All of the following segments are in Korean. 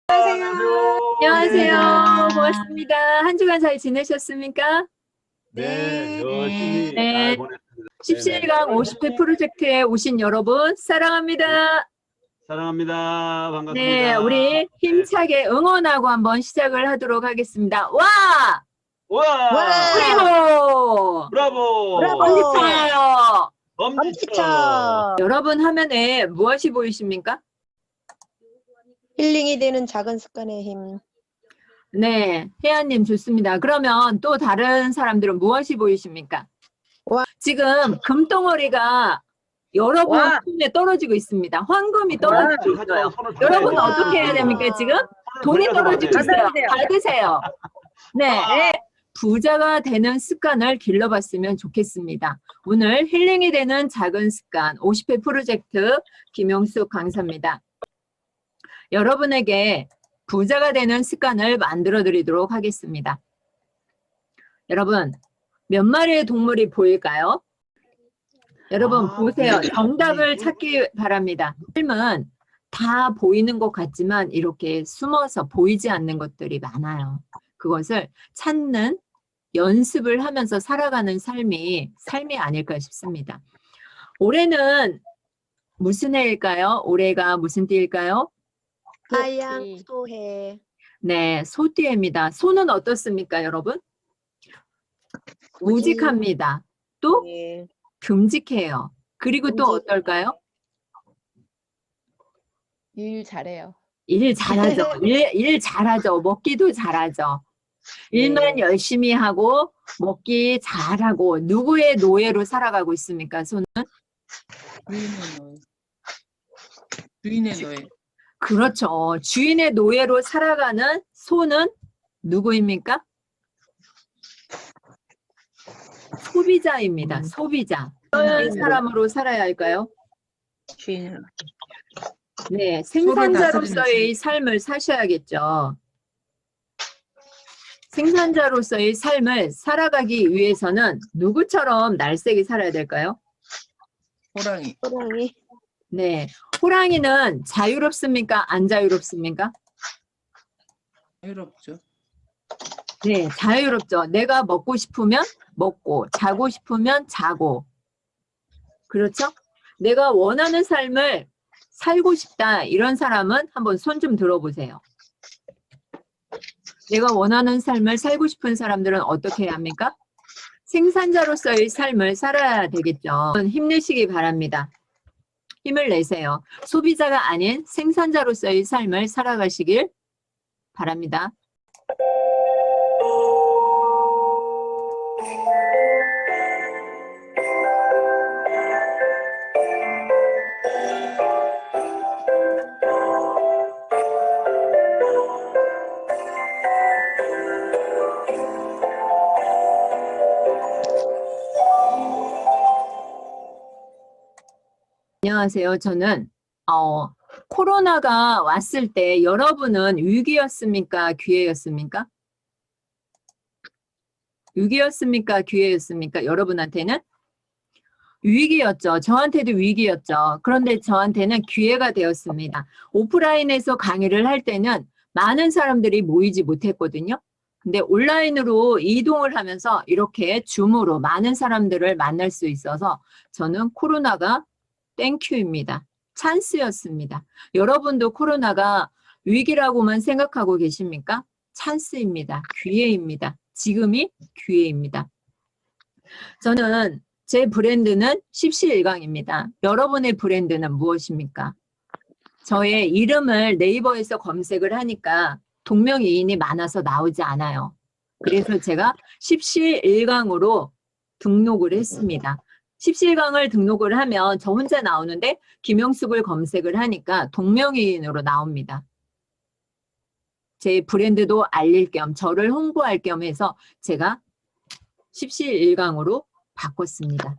안녕하세요. 안녕하세요. 고맙습니다. 한 주간 잘 지내셨습니까? 네, 네. 열심히 잘 네. 보냈습니다. 십시일강 50회 프로젝트에 오신 여러분 사랑합니다. 사랑합니다. 네, 반갑습니다. 우리 힘차게 응원하고 한번 시작을 하도록 하겠습니다. 와! 와! 그리고 브라보! 엄지쳐요. 엄지척! 여러분 화면에 무엇이 보이십니까? 힐링이 되는 작은 습관의 힘. 네, 혜연님 좋습니다. 그러면 또 다른 사람들은 무엇이 보이십니까? 와. 지금 금덩어리가 여러분 와. 손에 떨어지고 있습니다. 황금이 떨어지고 있어요. 여러분 와. 어떻게 해야 됩니까? 지금 돈이 떨어지고 있어요. 받으세요. 네, 부자가 되는 습관을 길러봤으면 좋겠습니다. 오늘 힐링이 되는 작은 습관 50회 프로젝트 김용숙 강사입니다. 여러분에게 부자가 되는 습관을 만들어 드리도록 하겠습니다. 여러분, 몇 마리의 동물이 보일까요? 여러분 보세요. 정답을 찾기 바랍니다. 삶은 다 보이는 것 같지만 이렇게 숨어서 보이지 않는 것들이 많아요. 그것을 찾는 연습을 하면서 살아가는 삶이 아닐까 싶습니다. 올해는 무슨 해일까요? 올해가 무슨 띠일까요? 하양 소해. 네, 소띠입니다. 소는 어떻습니까, 여러분? 우직합니다. 또 네. 듬직해요. 그리고 또 어떨까요? 일 잘해요. 일 잘하죠. 일 잘하죠. 먹기도 잘하죠. 일만 열심히 하고 먹기 잘하고 누구의 노예로 살아가고 있습니까? 소는? 주인의 노예. 그렇죠. 주인의 노예로 살아가는 소는 누구입니까? 소비자입니다. 소비자. 어떤 사람으로 살아야 할까요? 주인. 네, 생산자로서의 삶을 사셔야겠죠. 생산자로서의 삶을 살아가기 위해서는 누구처럼 날쌔게 살아야 될까요? 호랑이. 호랑이. 네, 호랑이는 자유롭습니까? 안 자유롭습니까? 자유롭죠. 네, 자유롭죠. 내가 먹고 싶으면 먹고, 자고 싶으면 자고. 그렇죠? 내가 원하는 삶을 살고 싶다. 이런 사람은 한번 손 좀 들어보세요. 내가 원하는 삶을 살고 싶은 사람들은 어떻게 해야 합니까? 생산자로서의 삶을 살아야 되겠죠. 힘내시기 바랍니다. 힘을 내세요. 소비자가 아닌 생산자로서의 삶을 살아가시길 바랍니다. 안녕하세요. 저는 코로나가 왔을 때 여러분은 위기였습니까? 기회였습니까? 위기였습니까? 기회였습니까? 여러분한테는? 위기였죠. 저한테도 위기였죠. 그런데 저한테는 기회가 되었습니다. 오프라인에서 강의를 할 때는 많은 사람들이 모이지 못했거든요. 근데 온라인으로 이동을 하면서 이렇게 줌으로 많은 사람들을 만날 수 있어서 저는 코로나가 땡큐입니다. 찬스였습니다. 여러분도 코로나가 위기라고만 생각하고 계십니까? 찬스입니다. 기회입니다. 지금이 기회입니다. 저는 제 브랜드는 십시일강입니다. 여러분의 브랜드는 무엇입니까? 저의 이름을 네이버에서 검색을 하니까 동명이인이 많아서 나오지 않아요. 그래서 제가 십시일강으로 등록을 했습니다. 십시일강을 등록을 하면 저 혼자 나오는데 김용숙을 검색을 하니까 동명이인으로 나옵니다. 제 브랜드도 알릴 겸 저를 홍보할 겸 해서 제가 십시일강으로 바꿨습니다.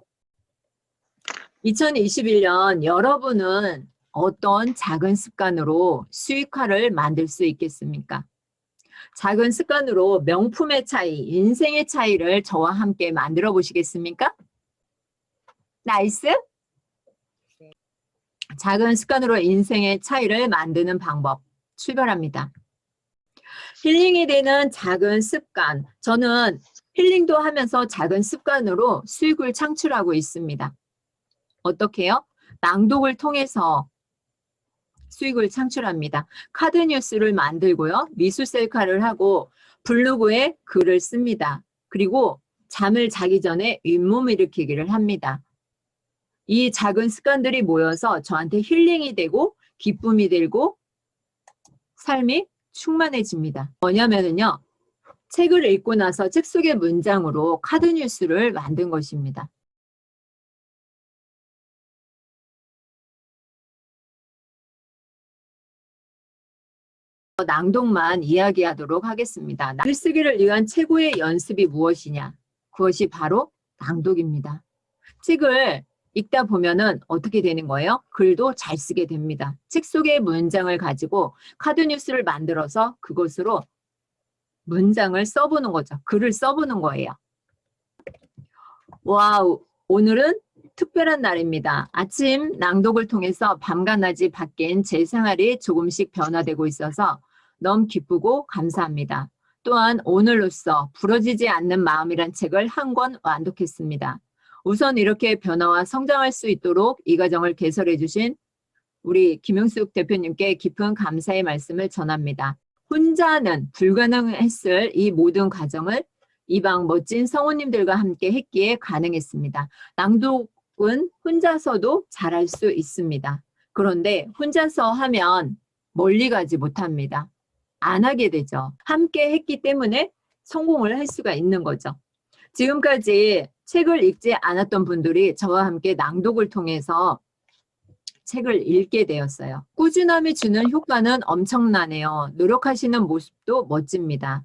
2021년 여러분은 어떤 작은 습관으로 수익화를 만들 수 있겠습니까? 작은 습관으로 명품의 차이, 인생의 차이를 저와 함께 만들어 보시겠습니까? 나이스? 작은 습관으로 인생의 차이를 만드는 방법. 출발합니다. 힐링이 되는 작은 습관. 저는 힐링도 하면서 작은 습관으로 수익을 창출하고 있습니다. 어떻게요? 낭독을 통해서 수익을 창출합니다. 카드 뉴스를 만들고요. 미술 셀카를 하고 블로그에 글을 씁니다. 그리고 잠을 자기 전에 윗몸 일으키기를 합니다. 이 작은 습관들이 모여서 저한테 힐링이 되고 기쁨이 되고 삶이 충만해집니다. 뭐냐면요. 책을 읽고 나서 책 속의 문장으로 카드 뉴스를 만든 것입니다. 낭독만 이야기하도록 하겠습니다. 글쓰기를 위한 최고의 연습이 무엇이냐? 그것이 바로 낭독입니다. 책을 읽다 보면은 어떻게 되는 거예요? 글도 잘 쓰게 됩니다. 책 속의 문장을 가지고 카드 뉴스를 만들어서 그것으로 문장을 써보는 거죠. 글을 써보는 거예요. 와우, 오늘은 특별한 날입니다. 아침 낭독을 통해서 밤과 낮이 바뀐 제 생활이 조금씩 변화되고 있어서 너무 기쁘고 감사합니다. 또한 오늘로써 부러지지 않는 마음이란 책을 한 권 완독했습니다. 우선 이렇게 변화와 성장할 수 있도록 이 과정을 개설해 주신 우리 김용숙 대표님께 깊은 감사의 말씀을 전합니다. 혼자는 불가능했을 이 모든 과정을 이방 멋진 성우님들과 함께 했기에 가능했습니다. 낭독은 혼자서도 잘할 수 있습니다. 그런데 혼자서 하면 멀리 가지 못합니다. 안 하게 되죠. 함께 했기 때문에 성공을 할 수가 있는 거죠. 지금까지 책을 읽지 않았던 분들이 저와 함께 낭독을 통해서 책을 읽게 되었어요. 꾸준함이 주는 효과는 엄청나네요. 노력하시는 모습도 멋집니다.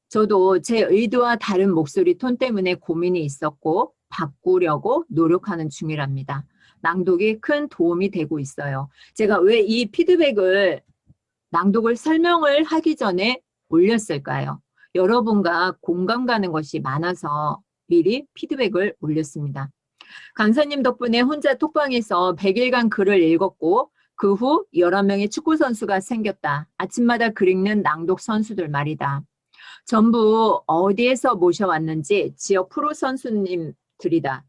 저도 제 의도와 다른 목소리 톤 때문에 고민이 있었고 바꾸려고 노력하는 중이랍니다. 낭독이 큰 도움이 되고 있어요. 제가 왜 이 피드백을 낭독을 설명을 하기 전에 올렸을까요? 여러분과 공감 가는 것이 많아서 미리 피드백을 올렸습니다. 강사님 덕분에 혼자 톡방에서 100일간 글을 읽었고 그 후 여러 명의 축구 선수가 생겼다. 아침마다 글 읽는 낭독 선수들 말이다. 전부 어디에서 모셔왔는지 지역 프로 선수님들이다.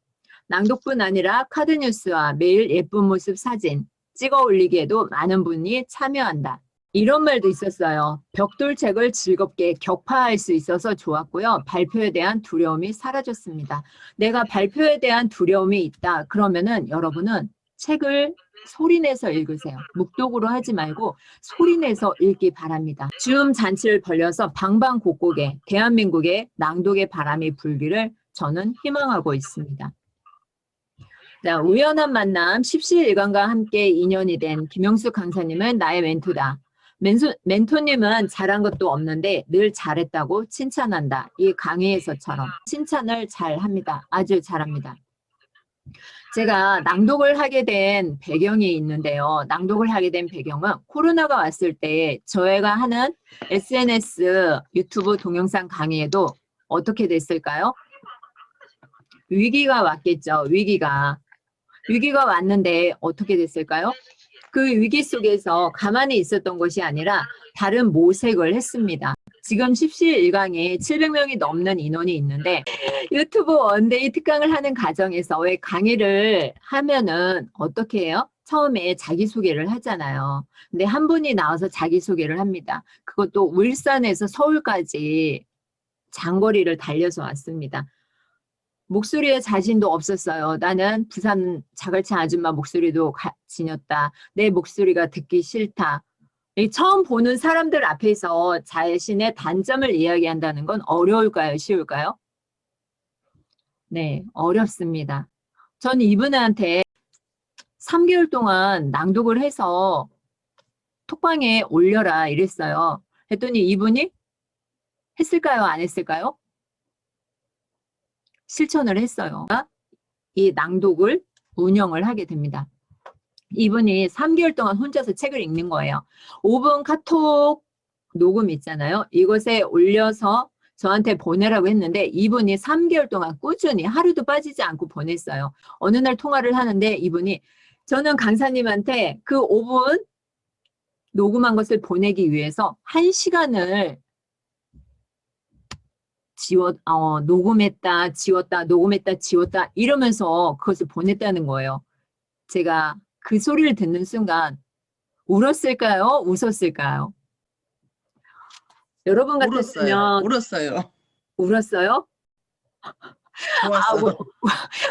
낭독뿐 아니라 카드 뉴스와 매일 예쁜 모습 사진 찍어 올리기에도 많은 분이 참여한다. 이런 말도 있었어요. 벽돌책을 즐겁게 격파할 수 있어서 좋았고요. 발표에 대한 두려움이 사라졌습니다. 내가 발표에 대한 두려움이 있다. 그러면은 여러분은 책을 소리내서 읽으세요. 묵독으로 하지 말고 소리내서 읽기 바랍니다. 줌 잔치를 벌려서 방방곡곡에 대한민국에 낭독의 바람이 불기를 저는 희망하고 있습니다. 자, 우연한 만남 십시일간과 함께 인연이 된 김용숙 강사님은 나의 멘토다. 멘토님은 잘한 것도 없는데 늘 잘했다고 칭찬한다. 이 강의에서처럼 칭찬을 잘합니다. 아주 잘합니다. 제가 낭독을 하게 된 배경이 있는데요. 낭독을 하게 된 배경은 코로나가 왔을 때 저희가 하는 SNS, 유튜브 동영상 강의에도 어떻게 됐을까요? 위기가 왔겠죠. 위기가 왔는데 어떻게 됐을까요? 그 위기 속에서 가만히 있었던 것이 아니라 다른 모색을 했습니다. 지금 십시일강에 700명이 넘는 인원이 있는데 유튜브 원데이 특강을 하는 과정에서 왜 강의를 하면은 어떻게 해요? 처음에 자기소개를 하잖아요. 근데 한 분이 나와서 자기소개를 합니다. 그것도 울산에서 서울까지 장거리를 달려서 왔습니다. 목소리에 자신도 없었어요. 나는 부산 자갈치 아줌마 목소리도 지녔다. 내 목소리가 듣기 싫다. 처음 보는 사람들 앞에서 자신의 단점을 이야기한다는 건 어려울까요? 쉬울까요? 네, 어렵습니다. 전 이분한테 3개월 동안 낭독을 해서 톡방에 올려라 이랬어요. 했더니 이분이 했을까요? 안 했을까요? 실천을 했어요. 이 낭독을 운영을 하게 됩니다. 이분이 3개월 동안 혼자서 책을 읽는 거예요. 5분 카톡 녹음 있잖아요. 이것에 올려서 저한테 보내라고 했는데 이분이 3개월 동안 꾸준히 하루도 빠지지 않고 보냈어요. 어느 날 통화를 하는데 이분이 저는 강사님한테 그 5분 녹음한 것을 보내기 위해서 1시간을 녹음했다, 지웠다, 녹음했다, 지웠다 이러면서 그것을 보냈다는 거예요. 제가 그 소리를 듣는 순간 울었을까요? 웃었을까요? 여러분 같았으면 울었어요. 울었어요? 좋았어요.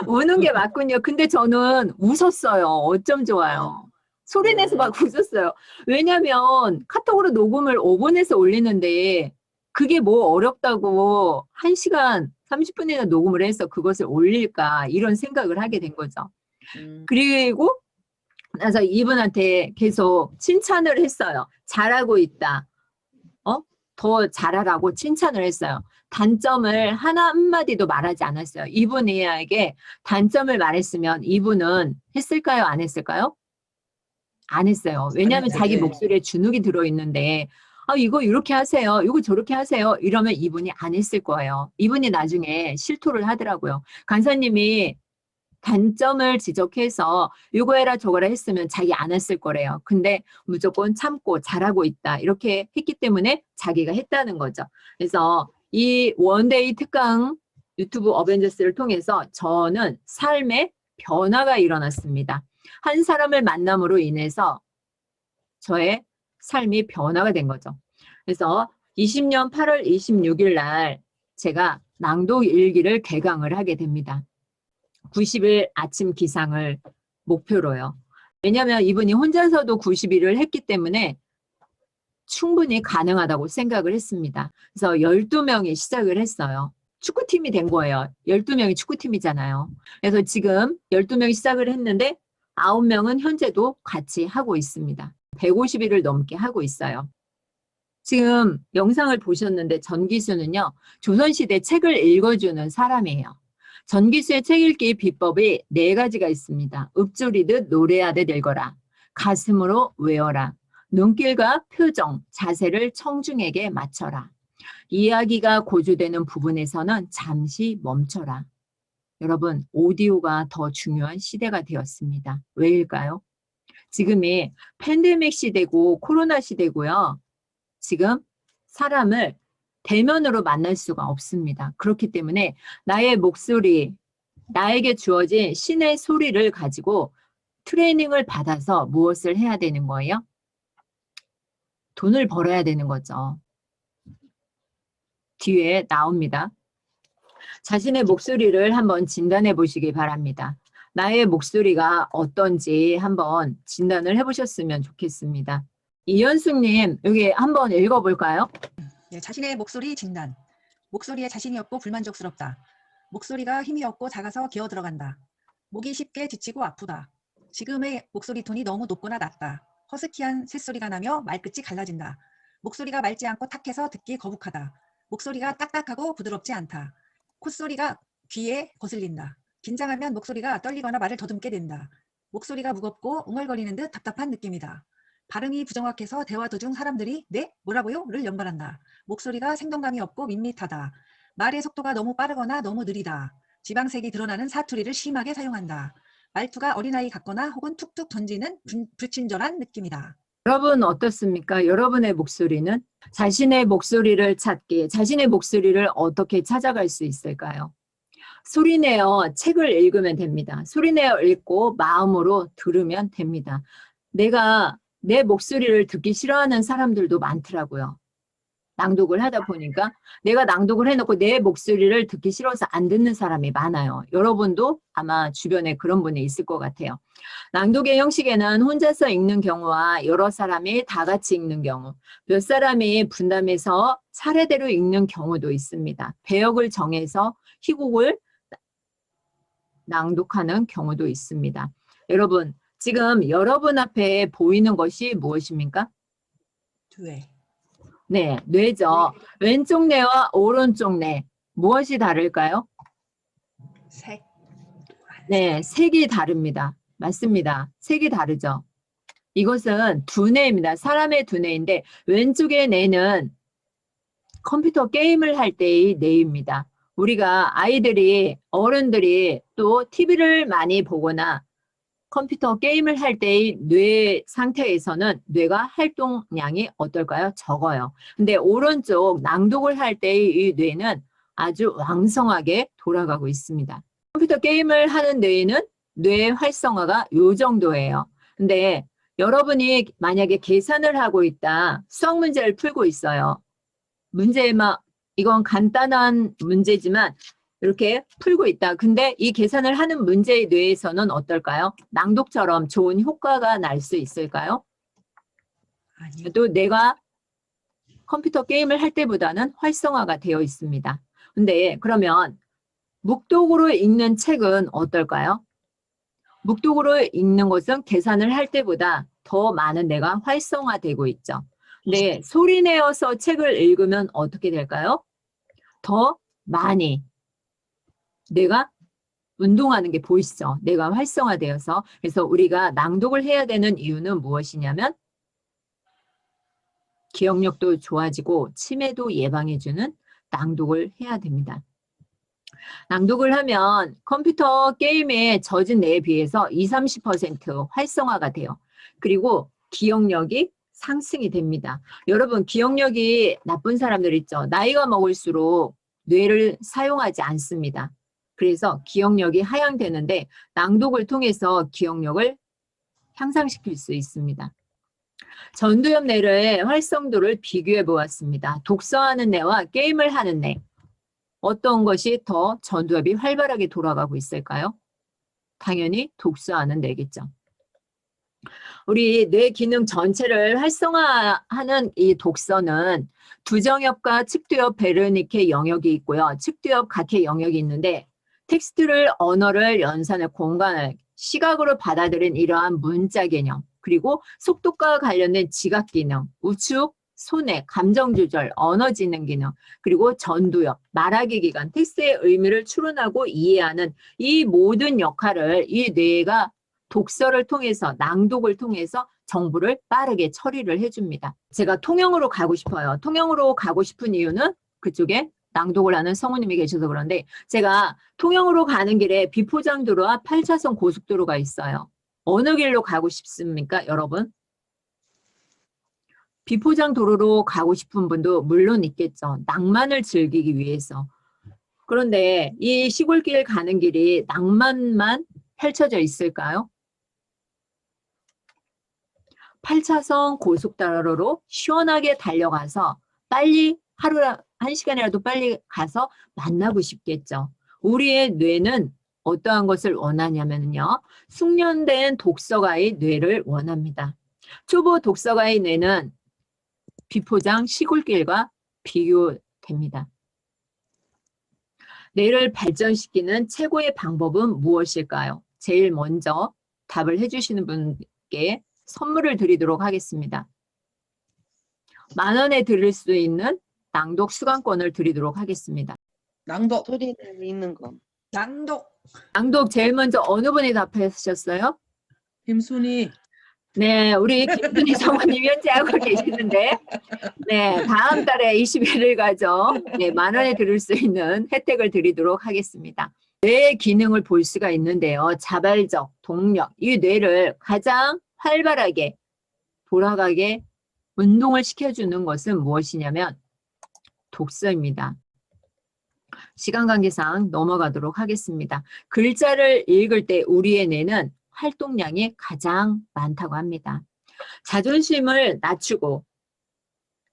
우는 게 맞군요. 근데 저는 웃었어요. 어쩜 좋아요. 소리 내서 막 웃었어요. 왜냐면 카톡으로 녹음을 5분에서 올리는데 그게 뭐 어렵다고 1시간 30분이나 녹음을 해서 그것을 올릴까 이런 생각을 하게 된 거죠. 그리고 나서 이분한테 계속 칭찬을 했어요. 잘하고 있다. 더 잘하라고 칭찬을 했어요. 단점을 한마디도 말하지 않았어요. 이분에게 단점을 말했으면 이분은 했을까요? 안 했을까요? 안 했어요. 왜냐하면 자기 목소리에 주눅이 들어있는데 이거 이렇게 하세요. 이거 저렇게 하세요. 이러면 이분이 안 했을 거예요. 이분이 나중에 실토를 하더라고요. 간사님이 단점을 지적해서 이거 해라 저거라 했으면 자기 안 했을 거래요. 근데 무조건 참고 잘하고 있다. 이렇게 했기 때문에 자기가 했다는 거죠. 그래서 이 원데이 특강 유튜브 어벤져스를 통해서 저는 삶의 변화가 일어났습니다. 한 사람을 만남으로 인해서 저의 삶이 변화가 된 거죠. 그래서 20년 8월 26일 날 제가 낭독 일기를 개강을 하게 됩니다. 90일 아침 기상을 목표로요. 왜냐하면 이분이 혼자서도 90일을 했기 때문에 충분히 가능하다고 생각을 했습니다. 그래서 12명이 시작을 했어요. 축구팀이 된 거예요. 12명이 축구팀이잖아요. 그래서 지금 12명이 시작을 했는데 9명은 현재도 같이 하고 있습니다. 150일을 넘게 하고 있어요. 지금 영상을 보셨는데 전기수는요. 조선시대 책을 읽어주는 사람이에요. 전기수의 책 읽기 비법이 4가지가 있습니다. 읊조리듯 노래하듯 읽어라. 가슴으로 외워라. 눈길과 표정, 자세를 청중에게 맞춰라. 이야기가 고조되는 부분에서는 잠시 멈춰라. 여러분, 오디오가 더 중요한 시대가 되었습니다. 왜일까요? 지금이 팬데믹 시대고 코로나 시대고요. 지금 사람을 대면으로 만날 수가 없습니다. 그렇기 때문에 나의 목소리, 나에게 주어진 신의 소리를 가지고 트레이닝을 받아서 무엇을 해야 되는 거예요? 돈을 벌어야 되는 거죠. 뒤에 나옵니다. 자신의 목소리를 한번 진단해 보시기 바랍니다. 나의 목소리가 어떤지 한번 진단을 해보셨으면 좋겠습니다. 이현숙님, 여기 한번 읽어볼까요? 네, 자신의 목소리 진단. 목소리에 자신이 없고 불만족스럽다. 목소리가 힘이 없고 작아서 기어 들어간다. 목이 쉽게 지치고 아프다. 지금의 목소리 톤이 너무 높거나 낮다. 허스키한 새소리가 나며 말끝이 갈라진다. 목소리가 맑지 않고 탁해서 듣기 거북하다. 목소리가 딱딱하고 부드럽지 않다. 콧소리가 귀에 거슬린다. 긴장하면 목소리가 떨리거나 말을 더듬게 된다. 목소리가 무겁고 웅얼거리는 듯 답답한 느낌이다. 발음이 부정확해서 대화 도중 사람들이 네? 뭐라고요? 를 연발한다. 목소리가 생동감이 없고 밋밋하다. 말의 속도가 너무 빠르거나 너무 느리다. 지방색이 드러나는 사투리를 심하게 사용한다. 말투가 어린아이 같거나 혹은 툭툭 던지는 불친절한 느낌이다. 여러분 어떻습니까? 여러분의 목소리는 자신의 목소리를 찾기, 자신의 목소리를 어떻게 찾아갈 수 있을까요? 소리내어 책을 읽으면 됩니다. 소리내어 읽고 마음으로 들으면 됩니다. 내가 내 목소리를 듣기 싫어하는 사람들도 많더라고요. 낭독을 하다 보니까 내가 낭독을 해놓고 내 목소리를 듣기 싫어서 안 듣는 사람이 많아요. 여러분도 아마 주변에 그런 분이 있을 것 같아요. 낭독의 형식에는 혼자서 읽는 경우와 여러 사람이 다 같이 읽는 경우, 몇 사람이 분담해서 차례대로 읽는 경우도 있습니다. 배역을 정해서 희곡을 낭독하는 경우도 있습니다. 여러분, 지금 여러분 앞에 보이는 것이 무엇입니까? 뇌. 네, 뇌죠. 왼쪽 뇌와 오른쪽 뇌. 무엇이 다를까요? 색. 네, 색이 다릅니다. 맞습니다. 색이 다르죠. 이것은 두뇌입니다. 사람의 두뇌인데 왼쪽의 뇌는 컴퓨터 게임을 할 때의 뇌입니다. 우리가 아이들이, 어른들이 또 TV를 많이 보거나 컴퓨터 게임을 할 때의 뇌 상태에서는 뇌가 활동량이 어떨까요? 적어요. 근데 오른쪽 낭독을 할 때의 이 뇌는 아주 왕성하게 돌아가고 있습니다. 컴퓨터 게임을 하는 뇌는 뇌 활성화가 요 정도예요. 근데 여러분이 만약에 계산을 하고 있다, 수학 문제를 풀고 있어요. 이건 간단한 문제지만 이렇게 풀고 있다. 근데 이 계산을 하는 문제의 뇌에서는 어떨까요? 낭독처럼 좋은 효과가 날 수 있을까요? 아니요. 또 내가 컴퓨터 게임을 할 때보다는 활성화가 되어 있습니다. 근데 그러면 묵독으로 읽는 책은 어떨까요? 묵독으로 읽는 것은 계산을 할 때보다 더 많은 뇌가 활성화되고 있죠. 근데 소리 내어서 책을 읽으면 어떻게 될까요? 더 많이 뇌가 운동하는 게 보이시죠? 뇌가 활성화되어서. 그래서 우리가 낭독을 해야 되는 이유는 무엇이냐면 기억력도 좋아지고 치매도 예방해주는 낭독을 해야 됩니다. 낭독을 하면 컴퓨터 게임에 젖은 뇌에 비해서 20-30% 활성화가 돼요. 그리고 기억력이 상승이 됩니다. 여러분, 기억력이 나쁜 사람들 있죠? 나이가 먹을수록 뇌를 사용하지 않습니다. 그래서 기억력이 하향되는데 낭독을 통해서 기억력을 향상시킬 수 있습니다. 전두엽 뇌의 활성도를 비교해 보았습니다. 독서하는 뇌와 게임을 하는 뇌. 어떤 것이 더 전두엽이 활발하게 돌아가고 있을까요? 당연히 독서하는 뇌겠죠. 우리 뇌 기능 전체를 활성화하는 이 독서는 두정엽과 측두엽 베르니케 영역이 있고요. 측두엽 각해 영역이 있는데 텍스트를, 언어를, 연산을, 공간을 시각으로 받아들인 이러한 문자 개념, 그리고 속독과 관련된 지각 기능, 우측, 손해, 감정 조절, 언어 지능 기능, 그리고 전두엽, 말하기 기관, 텍스트의 의미를 추론하고 이해하는 이 모든 역할을 이 뇌가 독서를 통해서, 낭독을 통해서 정보를 빠르게 처리를 해줍니다. 제가 통영으로 가고 싶어요. 통영으로 가고 싶은 이유는 그쪽에 낭독을 하는 성우님이 계셔서 그런데 제가 통영으로 가는 길에 비포장도로와 8차선 고속도로가 있어요. 어느 길로 가고 싶습니까, 여러분? 비포장도로로 가고 싶은 분도 물론 있겠죠. 낭만을 즐기기 위해서. 그런데 이 시골길 가는 길이 낭만만 펼쳐져 있을까요? 8차선 고속도로로 시원하게 달려가서 빨리 하루에 1시간이라도 빨리 가서 만나고 싶겠죠. 우리의 뇌는 어떠한 것을 원하냐면요. 숙련된 독서가의 뇌를 원합니다. 초보 독서가의 뇌는 비포장 시골길과 비교됩니다. 뇌를 발전시키는 최고의 방법은 무엇일까요? 제일 먼저 답을 해주시는 분께 선물을 드리도록 하겠습니다. 10,000원에 드릴 수 있는 낭독 수강권을 드리도록 하겠습니다. 낭독. 소리 읽는 거. 낭독. 낭독 제일 먼저 어느 분이 답하셨어요? 김순이. 네, 우리 김순희 성우님 현재 하고 계시는데, 네, 다음 달에 21일 가죠. 네, 10,000원에 드릴 수 있는 혜택을 드리도록 하겠습니다. 뇌의 기능을 볼 수가 있는데요. 자발적, 동력, 이 뇌를 가장 활발하게 돌아가게 운동을 시켜주는 것은 무엇이냐면 독서입니다. 시간 관계상 넘어가도록 하겠습니다. 글자를 읽을 때 우리의 뇌는 활동량이 가장 많다고 합니다. 자존심을 낮추고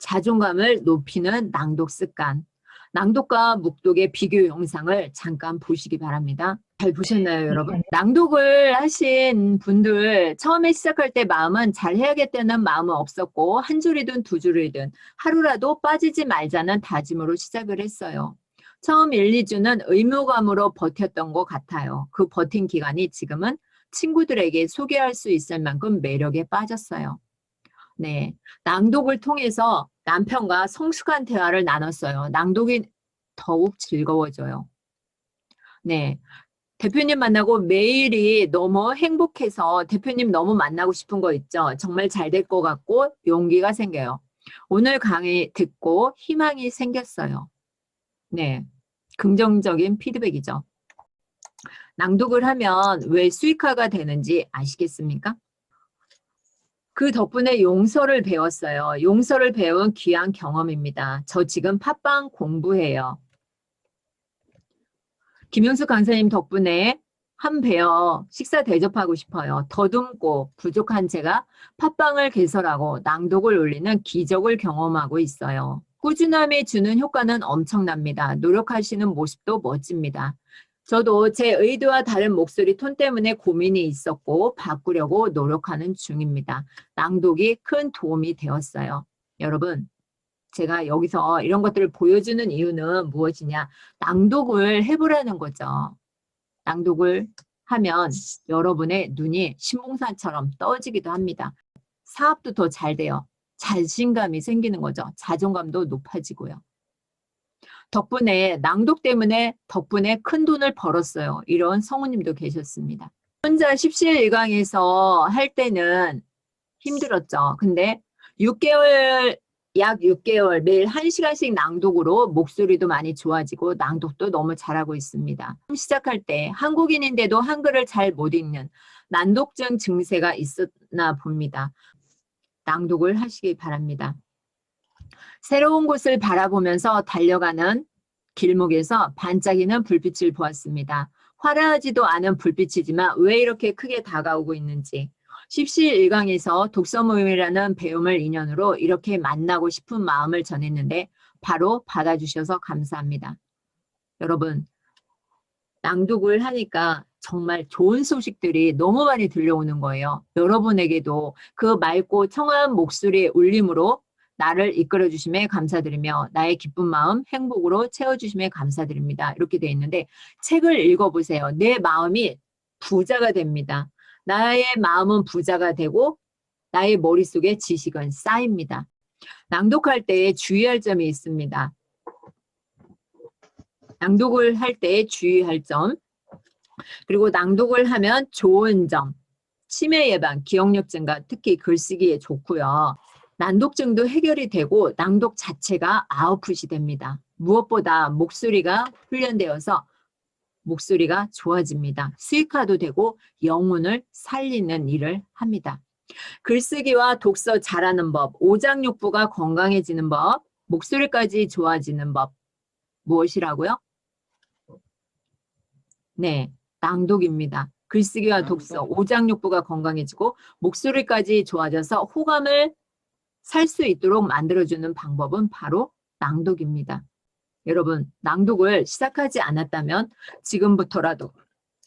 자존감을 높이는 낭독 습관. 낭독과 묵독의 비교 영상을 잠깐 보시기 바랍니다. 잘 보셨나요, 여러분? 낭독을 하신 분들 처음에 시작할 때 마음은 잘 해야겠다는 마음은 없었고 한 줄이든 두 줄이든 하루라도 빠지지 말자는 다짐으로 시작을 했어요. 처음 1, 2주는 의무감으로 버텼던 것 같아요. 그 버틴 기간이 지금은 친구들에게 소개할 수 있을 만큼 매력에 빠졌어요. 네, 낭독을 통해서 남편과 성숙한 대화를 나눴어요. 낭독이 더욱 즐거워져요. 네, 대표님 만나고 매일이 너무 행복해서 대표님 너무 만나고 싶은 거 있죠? 정말 잘 될 것 같고 용기가 생겨요. 오늘 강의 듣고 희망이 생겼어요. 네, 긍정적인 피드백이죠. 낭독을 하면 왜 수익화가 되는지 아시겠습니까? 그 덕분에 용서를 배웠어요. 용서를 배운 귀한 경험입니다. 저 지금 팟빵 공부해요. 김용수 강사님 덕분에 한 배어 식사 대접하고 싶어요. 더듬고 부족한 제가 팟빵을 개설하고 낭독을 올리는 기적을 경험하고 있어요. 꾸준함이 주는 효과는 엄청납니다. 노력하시는 모습도 멋집니다. 저도 제 의도와 다른 목소리 톤 때문에 고민이 있었고 바꾸려고 노력하는 중입니다. 낭독이 큰 도움이 되었어요. 여러분, 제가 여기서 이런 것들을 보여주는 이유는 무엇이냐? 낭독을 해보라는 거죠. 낭독을 하면 여러분의 눈이 신봉산처럼 떠지기도 합니다. 사업도 더 잘 돼요. 자신감이 생기는 거죠. 자존감도 높아지고요. 덕분에 낭독 때문에 덕분에 큰 돈을 벌었어요. 이런 성우님도 계셨습니다. 혼자 십시일강에서 할 때는 힘들었죠. 근데 6개월 약 6개월 매일 1시간씩 낭독으로 목소리도 많이 좋아지고 낭독도 너무 잘하고 있습니다. 시작할 때 한국인인데도 한글을 잘 못 읽는 난독증 증세가 있었나 봅니다. 낭독을 하시기 바랍니다. 새로운 곳을 바라보면서 달려가는 길목에서 반짝이는 불빛을 보았습니다. 화려하지도 않은 불빛이지만 왜 이렇게 크게 다가오고 있는지. 십시일강에서 독서 모임이라는 배움을 인연으로 이렇게 만나고 싶은 마음을 전했는데 바로 받아주셔서 감사합니다. 여러분, 낭독을 하니까 정말 좋은 소식들이 너무 많이 들려오는 거예요. 여러분에게도 그 맑고 청아한 목소리의 울림으로 나를 이끌어 주심에 감사드리며 나의 기쁜 마음 행복으로 채워주심에 감사드립니다. 이렇게 되어 있는데 책을 읽어보세요. 내 마음이 부자가 됩니다. 나의 마음은 부자가 되고 나의 머릿속에 지식은 쌓입니다. 낭독할 때 주의할 점이 있습니다. 낭독을 할 때 주의할 점, 그리고 낭독을 하면 좋은 점, 치매 예방, 기억력 증가, 특히 글쓰기에 좋고요. 난독증도 해결이 되고 낭독 자체가 아웃풋이 됩니다. 무엇보다 목소리가 훈련되어서 목소리가 좋아집니다. 수익화도 되고 영혼을 살리는 일을 합니다. 글쓰기와 독서 잘하는 법, 오장육부가 건강해지는 법, 목소리까지 좋아지는 법, 무엇이라고요? 네, 낭독입니다. 글쓰기와 독서, 오장육부가 건강해지고 목소리까지 좋아져서 호감을 살 수 있도록 만들어주는 방법은 바로 낭독입니다. 여러분, 낭독을 시작하지 않았다면 지금부터라도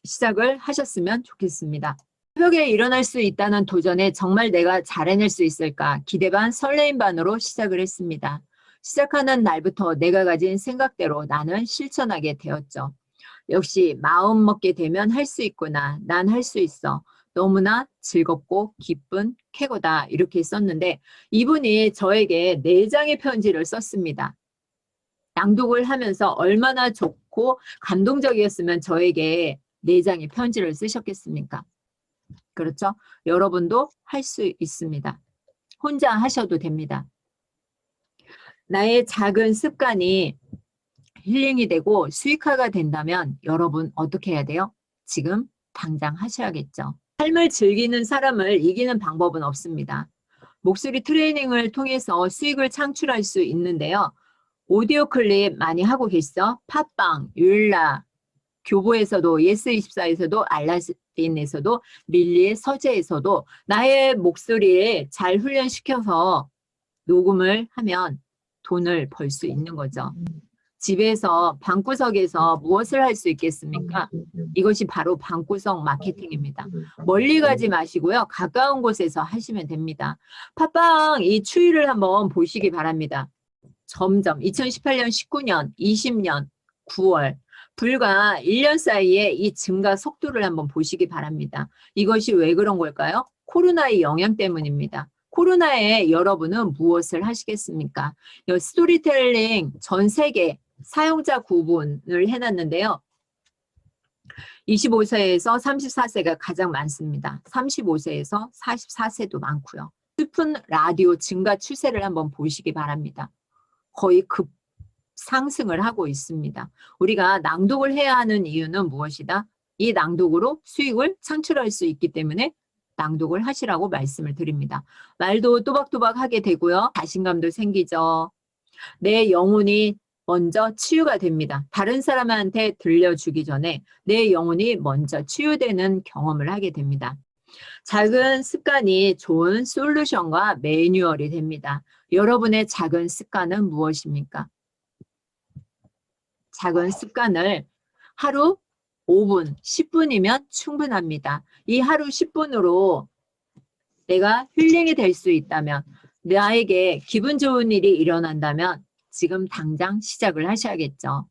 시작을 하셨으면 좋겠습니다. 새벽에 일어날 수 있다는 도전에 정말 내가 잘 해낼 수 있을까? 기대 반 설레임 반으로 시작을 했습니다. 시작하는 날부터 내가 가진 생각대로 나는 실천하게 되었죠. 역시 마음 먹게 되면 할 수 있구나. 난 할 수 있어. 너무나 즐겁고 기쁜 캐고다. 이렇게 썼는데 이분이 저에게 4장의 편지를 썼습니다. 낭독을 하면서 얼마나 좋고 감동적이었으면 저에게 4장의 편지를 쓰셨겠습니까? 그렇죠? 여러분도 할 수 있습니다. 혼자 하셔도 됩니다. 나의 작은 습관이 힐링이 되고 수익화가 된다면 여러분 어떻게 해야 돼요? 지금 당장 하셔야겠죠. 삶을 즐기는 사람을 이기는 방법은 없습니다. 목소리 트레이닝을 통해서 수익을 창출할 수 있는데요. 오디오 클립 많이 하고 계시죠? 팟빵, 율라, 교보에서도, 예스24에서도, 알라딘에서도, 릴리의 서재에서도 나의 목소리를 잘 훈련시켜서 녹음을 하면 돈을 벌 수 있는 거죠. 집에서 방구석에서 무엇을 할 수 있겠습니까? 이것이 바로 방구석 마케팅입니다. 멀리 가지 마시고요. 가까운 곳에서 하시면 됩니다. 팟빵 이 추이를 한번 보시기 바랍니다. 점점 2018년, 19년, 20년, 9월 불과 1년 사이에 이 증가 속도를 한번 보시기 바랍니다. 이것이 왜 그런 걸까요? 코로나의 영향 때문입니다. 코로나에 여러분은 무엇을 하시겠습니까? 스토리텔링 전 세계 사용자 구분을 해놨는데요. 25세에서 34세가 가장 많습니다. 35세에서 44세도 많고요. 슬픈 라디오 증가 추세를 한번 보시기 바랍니다. 거의 상승을 하고 있습니다. 우리가 낭독을 해야 하는 이유는 무엇이다? 이 낭독으로 수익을 창출할 수 있기 때문에 낭독을 하시라고 말씀을 드립니다. 말도 또박또박 하게 되고요. 자신감도 생기죠. 내 영혼이 먼저 치유가 됩니다. 다른 사람한테 들려주기 전에 내 영혼이 먼저 치유되는 경험을 하게 됩니다. 작은 습관이 좋은 솔루션과 매뉴얼이 됩니다. 여러분의 작은 습관은 무엇입니까? 작은 습관을 하루 5분, 10분이면 충분합니다. 이 하루 10분으로 내가 힐링이 될 수 있다면, 나에게 기분 좋은 일이 일어난다면 지금 당장 시작을 하셔야겠죠.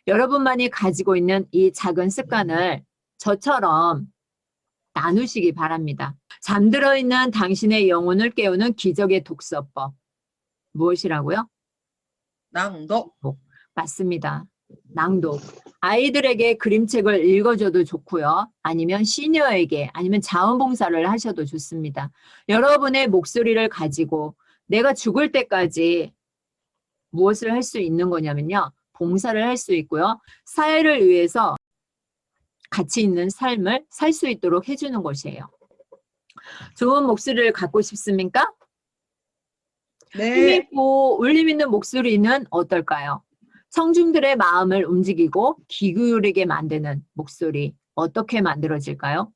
여러분만이 가지고 있는 이 작은 습관을 저처럼 나누시기 바랍니다. 잠들어 있는 당신의 영혼을 깨우는 기적의 독서법. 무엇이라고요? 낭독. 맞습니다. 낭독. 아이들에게 그림책을 읽어줘도 좋고요. 아니면 시니어에게, 아니면 자원봉사를 하셔도 좋습니다. 여러분의 목소리를 가지고 내가 죽을 때까지 무엇을 할 수 있는 거냐면요. 봉사를 할 수 있고요. 사회를 위해서 가치 있는 삶을 살 수 있도록 해주는 것이에요. 좋은 목소리를 갖고 싶습니까? 네. 힘있고 울림 있는 목소리는 어떨까요? 청중들의 마음을 움직이고 귀 기울이게 만드는 목소리 어떻게 만들어질까요?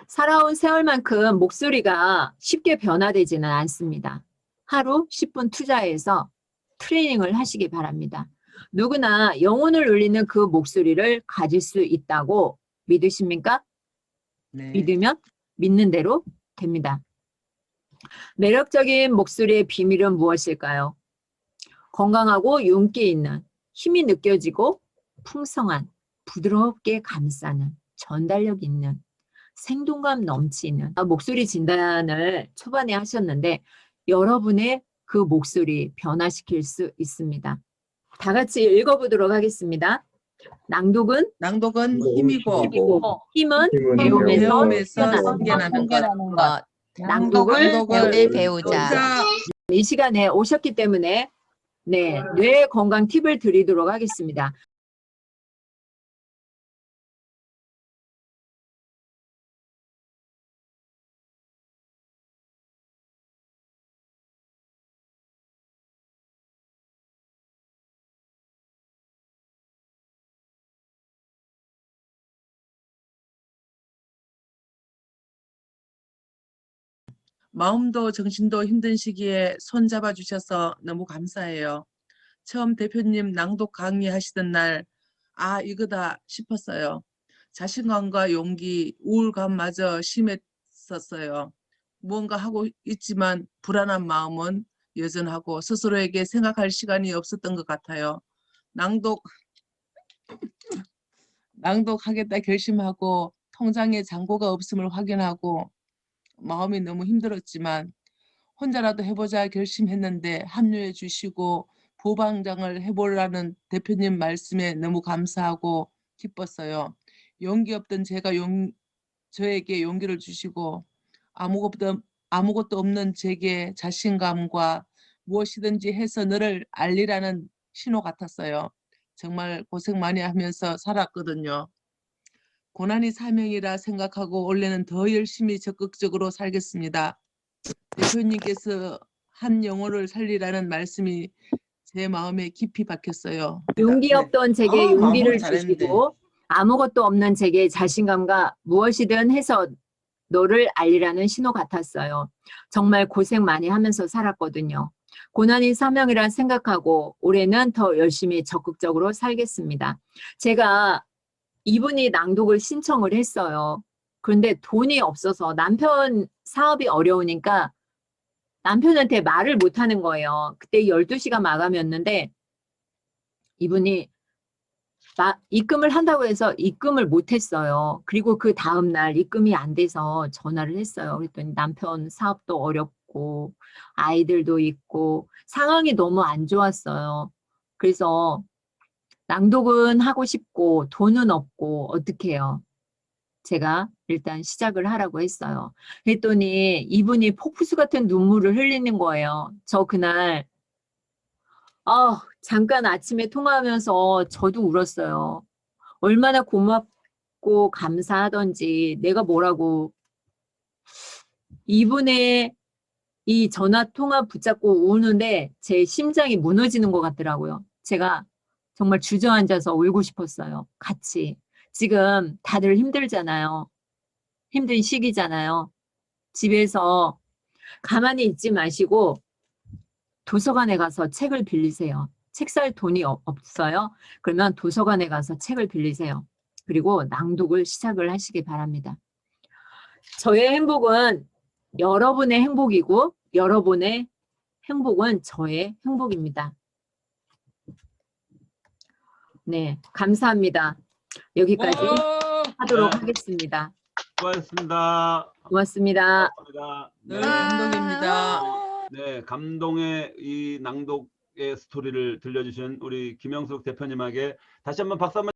살아온 세월만큼 목소리가 쉽게 변화되지는 않습니다. 하루 10분 투자해서 트레이닝을 하시기 바랍니다. 누구나 영혼을 울리는 그 목소리를 가질 수 있다고 믿으십니까? 네. 믿으면 믿는 대로 됩니다. 매력적인 목소리의 비밀은 무엇일까요? 건강하고 윤기 있는, 힘이 느껴지고 풍성한, 부드럽게 감싸는, 전달력 있는, 생동감 넘치는 목소리 진단을 초반에 하셨는데 여러분의 그 목소리 변화시킬 수 있습니다. 다 같이 읽어보도록 하겠습니다. 낭독은 힘이고 힘은 배움에서 생겨나는 생겨나는 것. 낭독을 늘 배우자. 배우자. 이 시간에 오셨기 때문에 뇌 건강 팁을 드리도록 하겠습니다. 마음도 정신도 힘든 시기에 손잡아 주셔서 너무 감사해요. 처음 대표님 낭독 강의하시던 날, 아, 이거다 싶었어요. 자신감과 용기, 우울감마저 심했었어요. 무언가 하고 있지만 불안한 마음은 여전하고 스스로에게 생각할 시간이 없었던 것 같아요. 낭독하겠다 결심하고 통장에 잔고가 없음을 확인하고 마음이 너무 힘들었지만 혼자라도 해보자 결심했는데 합류해 주시고 부방장을 해보라는 대표님 말씀에 너무 감사하고 기뻤어요. 용기 없던 저에게 용기를 주시고 아무것도 없는 제게 자신감과 무엇이든지 해서 너를 알리라는 신호 같았어요. 정말 고생 많이 하면서 살았거든요. 고난이 사명이라 생각하고 올해는 더 열심히 적극적으로 살겠습니다. 대표님께서 한 영혼을 살리라는 말씀이 제 마음에 깊이 박혔어요. 용기 없던 제게 용기를 마무리 잘했는데. 주시고 아무것도 없는 제게 자신감과 무엇이든 해서 너를 알리라는 신호 같았어요. 정말 고생 많이 하면서 살았거든요. 고난이 사명이라 생각하고 올해는 더 열심히 적극적으로 살겠습니다. 제가 이분이 낭독을 신청을 했어요. 그런데 돈이 없어서 남편 사업이 어려우니까 남편한테 말을 못하는 거예요. 그때 12시가 마감이었는데 이분이 입금을 한다고 해서 입금을 못했어요. 그리고 그 다음날 입금이 안 돼서 전화를 했어요. 그랬더니 남편 사업도 어렵고 아이들도 있고 상황이 너무 안 좋았어요. 그래서 낭독은 하고 싶고 돈은 없고 어떻게 해요? 제가 일단 시작을 하라고 했어요. 그랬더니 이분이 폭포수 같은 눈물을 흘리는 거예요. 저 그날 잠깐 아침에 통화하면서 저도 울었어요. 얼마나 고맙고 감사하던지 내가 뭐라고 이분의 이 전화 통화 붙잡고 우는데 제 심장이 무너지는 것 같더라고요. 제가 정말 주저앉아서 울고 싶었어요. 같이. 지금 다들 힘들잖아요. 힘든 시기잖아요. 집에서 가만히 있지 마시고 도서관에 가서 책을 빌리세요. 책 살 돈이 없어요? 그러면 도서관에 가서 책을 빌리세요. 그리고 낭독을 시작을 하시기 바랍니다. 저의 행복은 여러분의 행복이고 여러분의 행복은 저의 행복입니다. 네, 감사합니다. 여기까지 하도록 네. 하겠습니다. 수고하셨습니다. 고맙습니다. 감사합니다. 네, 감동입니다. 네, 감동의 이 낭독의 스토리를 들려주신 우리 김영숙 대표님에게 다시 한번 박수 한번